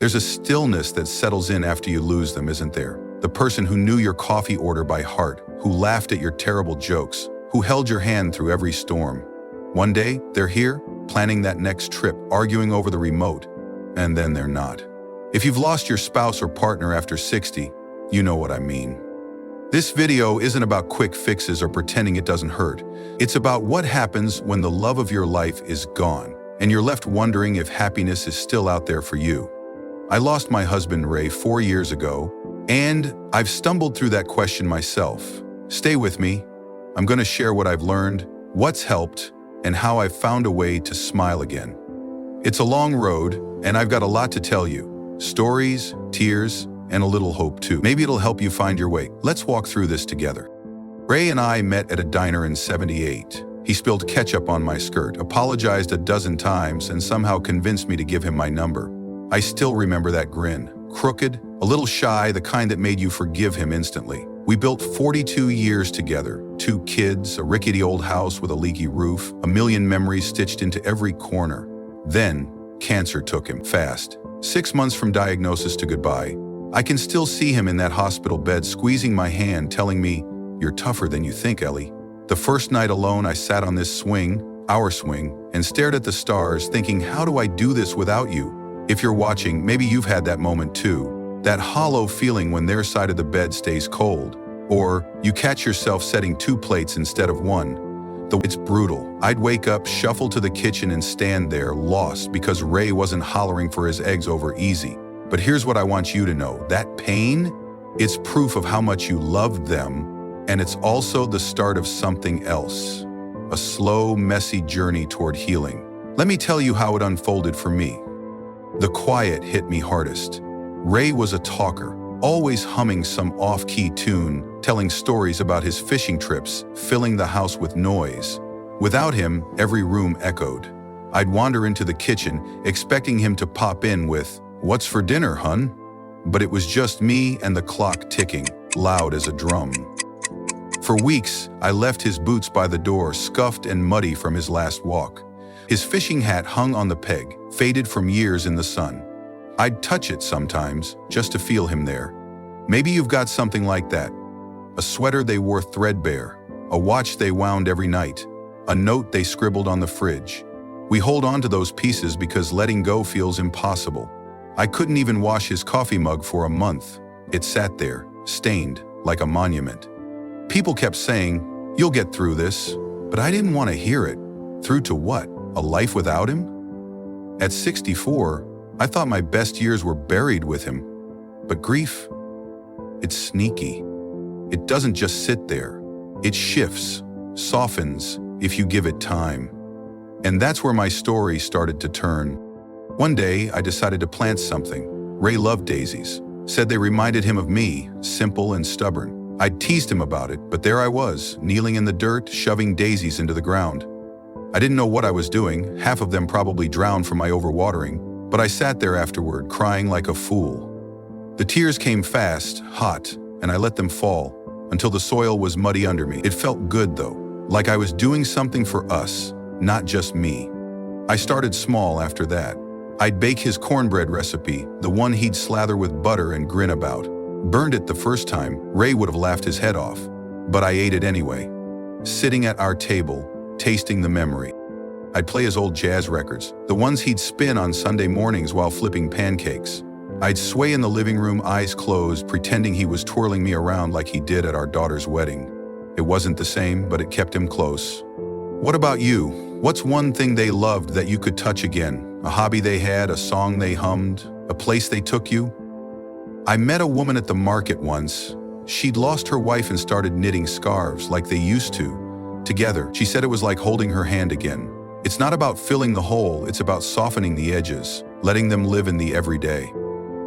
There's a stillness that settles in after you lose them, isn't there? The person who knew your coffee order by heart, who laughed at your terrible jokes, who held your hand through every storm. One day, they're here, planning that next trip, arguing over the remote, and then they're not. If you've lost your spouse or partner after 60, you know what I mean. This video isn't about quick fixes or pretending it doesn't hurt. It's about what happens when the love of your life is gone, and you're left wondering if happiness is still out there for you. I lost my husband, Ray, 4 years ago, and I've stumbled through that question myself. Stay with me. I'm going to share what I've learned, what's helped, and how I've found a way to smile again. It's a long road, and I've got a lot to tell you. Stories, tears, and a little hope too. Maybe it'll help you find your way. Let's walk through this together. Ray and I met at a diner in '78. He spilled ketchup on my skirt, apologized a dozen times, and somehow convinced me to give him my number. I still remember that grin. Crooked, a little shy, the kind that made you forgive him instantly. We built 42 years together. 2 kids, a rickety old house with a leaky roof, a million memories stitched into every corner. Then, cancer took him, fast. 6 months from diagnosis to goodbye. I can still see him in that hospital bed, squeezing my hand, telling me, "You're tougher than you think, Ellie." The first night alone, I sat on this swing, our swing, and stared at the stars, thinking, how do I do this without you? If you're watching, maybe you've had that moment too. That hollow feeling when their side of the bed stays cold. Or you catch yourself setting 2 plates instead of 1. Though it's brutal. I'd wake up, shuffle to the kitchen, and stand there, lost, because Ray wasn't hollering for his eggs over easy. But here's what I want you to know. That pain, it's proof of how much you loved them, and it's also the start of something else. A slow, messy journey toward healing. Let me tell you how it unfolded for me. The quiet hit me hardest. Ray was a talker, always humming some off-key tune, telling stories about his fishing trips, filling the house with noise. Without him, every room echoed. I'd wander into the kitchen, expecting him to pop in with, "What's for dinner, hun?" But it was just me and the clock ticking, loud as a drum. For weeks, I left his boots by the door, scuffed and muddy from his last walk. His fishing hat hung on the peg, faded from years in the sun. I'd touch it sometimes, just to feel him there. Maybe you've got something like that. A sweater they wore threadbare, a watch they wound every night, a note they scribbled on the fridge. We hold on to those pieces because letting go feels impossible. I couldn't even wash his coffee mug for a month. It sat there, stained, like a monument. People kept saying, "You'll get through this," but I didn't want to hear it. Through to what? A life without him? At 64, I thought my best years were buried with him. But grief, it's sneaky. It doesn't just sit there. It shifts, softens, if you give it time. And that's where my story started to turn. One day, I decided to plant something. Ray loved daisies, said they reminded him of me, simple and stubborn. I'd teased him about it, but there I was, kneeling in the dirt, shoving daisies into the ground. I didn't know what I was doing, half of them probably drowned from my overwatering, but I sat there afterward, crying like a fool. The tears came fast, hot, and I let them fall, until the soil was muddy under me. It felt good though, like I was doing something for us, not just me. I started small after that. I'd bake his cornbread recipe, the one he'd slather with butter and grin about. Burned it the first time, Ray would have laughed his head off, but I ate it anyway. Sitting at our table, tasting the memory. I'd play his old jazz records, the ones he'd spin on Sunday mornings while flipping pancakes. I'd sway in the living room, eyes closed, pretending he was twirling me around like he did at our daughter's wedding. It wasn't the same, but it kept him close. What about you? What's one thing they loved that you could touch again? A hobby they had, a song they hummed, a place they took you? I met a woman at the market once. She'd lost her wife and started knitting scarves like they used to. Together, she said it was like holding her hand again. It's not about filling the hole, it's about softening the edges, letting them live in the everyday.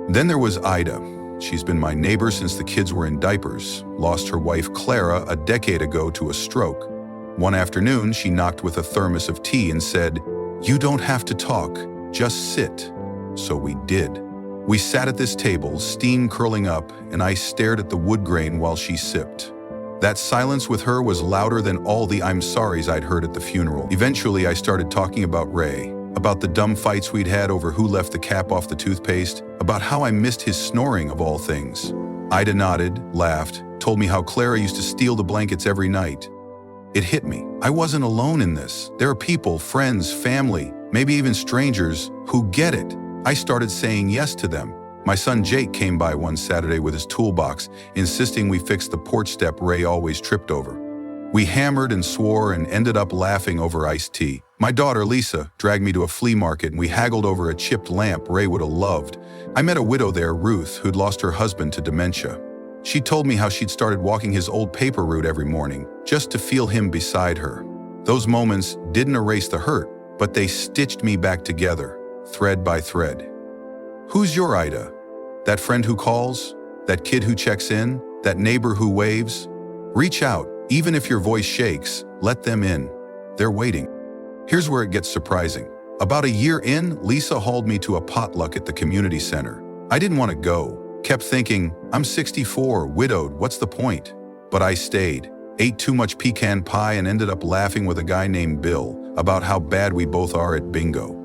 Then there was Ida. She's been my neighbor since the kids were in diapers, lost her wife Clara a decade ago to a stroke. One afternoon, she knocked with a thermos of tea and said, "You don't have to talk, just sit." So we did. We sat at this table, steam curling up, and I stared at the wood grain while she sipped. That silence with her was louder than all the "I'm sorries" I'd heard at the funeral. Eventually, I started talking about Ray. about the dumb fights we'd had over who left the cap off the toothpaste, about how I missed his snoring of all things. Ida nodded, laughed, told me how Clara used to steal the blankets every night. It hit me. I wasn't alone in this. There are people, friends, family, maybe even strangers, who get it. I started saying yes to them. My son Jake came by one Saturday with his toolbox, insisting we fix the porch step Ray always tripped over. We hammered and swore and ended up laughing over iced tea. My daughter Lisa dragged me to a flea market and we haggled over a chipped lamp Ray would have loved. I met a widow there, Ruth, who'd lost her husband to dementia. She told me how she'd started walking his old paper route every morning, just to feel him beside her. Those moments didn't erase the hurt, but they stitched me back together, thread by thread. Who's your Ida? That friend who calls? That kid who checks in? That neighbor who waves? Reach out, even if your voice shakes, let them in. They're waiting. Here's where it gets surprising. About a year in, Lisa hauled me to a potluck at the community center. I didn't want to go. Kept thinking, I'm 64, widowed, what's the point? But I stayed, ate too much pecan pie and ended up laughing with a guy named Bill about how bad we both are at bingo.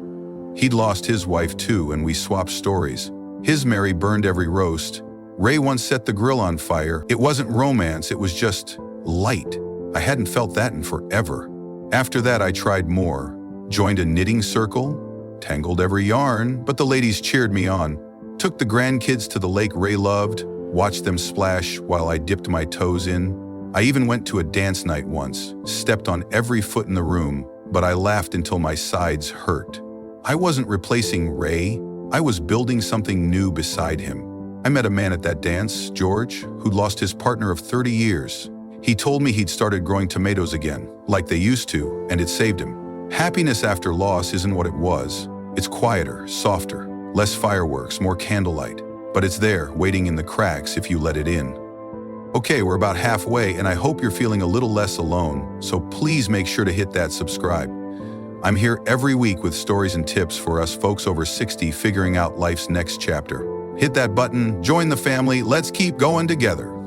He'd lost his wife too and we swapped stories. His Mary burned every roast. Ray once set the grill on fire. It wasn't romance, it was just light. I hadn't felt that in forever. After that I tried more. Joined a knitting circle, tangled every yarn, but the ladies cheered me on. Took the grandkids to the lake Ray loved, watched them splash while I dipped my toes in. I even went to a dance night once, stepped on every foot in the room, but I laughed until my sides hurt. I wasn't replacing Ray, I was building something new beside him. I met a man at that dance, George, who'd lost his partner of 30 years. He told me he'd started growing tomatoes again, like they used to, and it saved him. Happiness after loss isn't what it was. It's quieter, softer. Less fireworks, more candlelight, but it's there, waiting in the cracks if you let it in. Okay, we're about halfway, and I hope you're feeling a little less alone, so please make sure to hit that subscribe. I'm here every week with stories and tips for us folks over 60 figuring out life's next chapter. Hit that button, join the family, let's keep going together.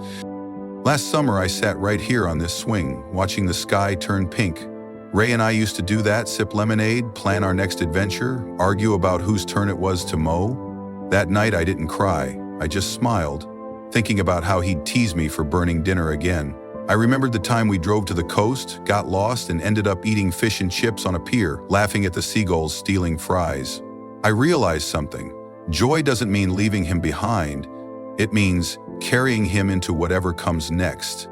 Last summer, I sat right here on this swing, watching the sky turn pink. Ray and I used to do that, sip lemonade, plan our next adventure, argue about whose turn it was to mow. That night I didn't cry, I just smiled, thinking about how he'd tease me for burning dinner again. I remembered the time we drove to the coast, got lost, and ended up eating fish and chips on a pier, laughing at the seagulls stealing fries. I realized something. Joy doesn't mean leaving him behind. It means carrying him into whatever comes next.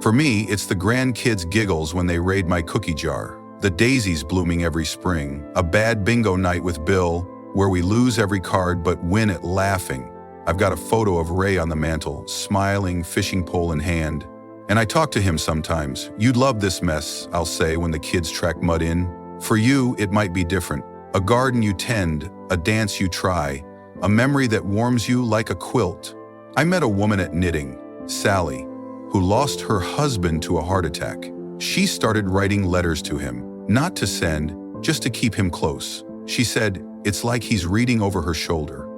For me, it's the grandkids' giggles when they raid my cookie jar, the daisies blooming every spring, a bad bingo night with Bill, where we lose every card but win at laughing. I've got a photo of Ray on the mantle, smiling, fishing pole in hand. And I talk to him sometimes. You'd love this mess, I'll say when the kids track mud in. For you, it might be different. A garden you tend, a dance you try, a memory that warms you like a quilt. I met a woman at knitting, Sally, who lost her husband to a heart attack. She started writing letters to him, not to send, just to keep him close. She said, it's like he's reading over her shoulder.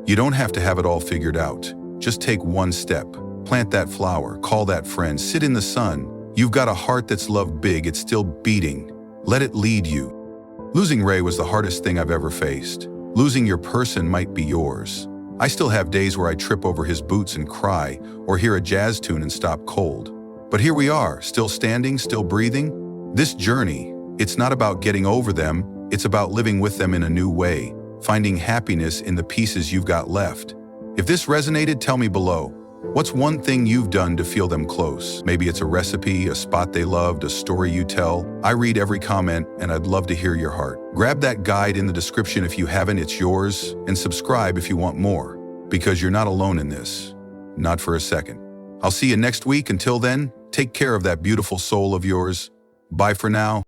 You don't have to have it all figured out. Just take one step. Plant that flower, call that friend, sit in the sun. You've got a heart that's loved big, it's still beating. Let it lead you. Losing Ray was the hardest thing I've ever faced. Losing your person might be yours. I still have days where I trip over his boots and cry, or hear a jazz tune and stop cold. But here we are, still standing, still breathing. This journey, it's not about getting over them, it's about living with them in a new way, finding happiness in the pieces you've got left. If this resonated, tell me below. What's one thing you've done to feel them close? Maybe it's a recipe, a spot they loved, a story you tell. I read every comment and I'd love to hear your heart. Grab that guide in the description if you haven't, it's yours, and subscribe if you want more, because you're not alone in this. Not for a second. I'll see you next week. Until then, take care of that beautiful soul of yours. Bye for now.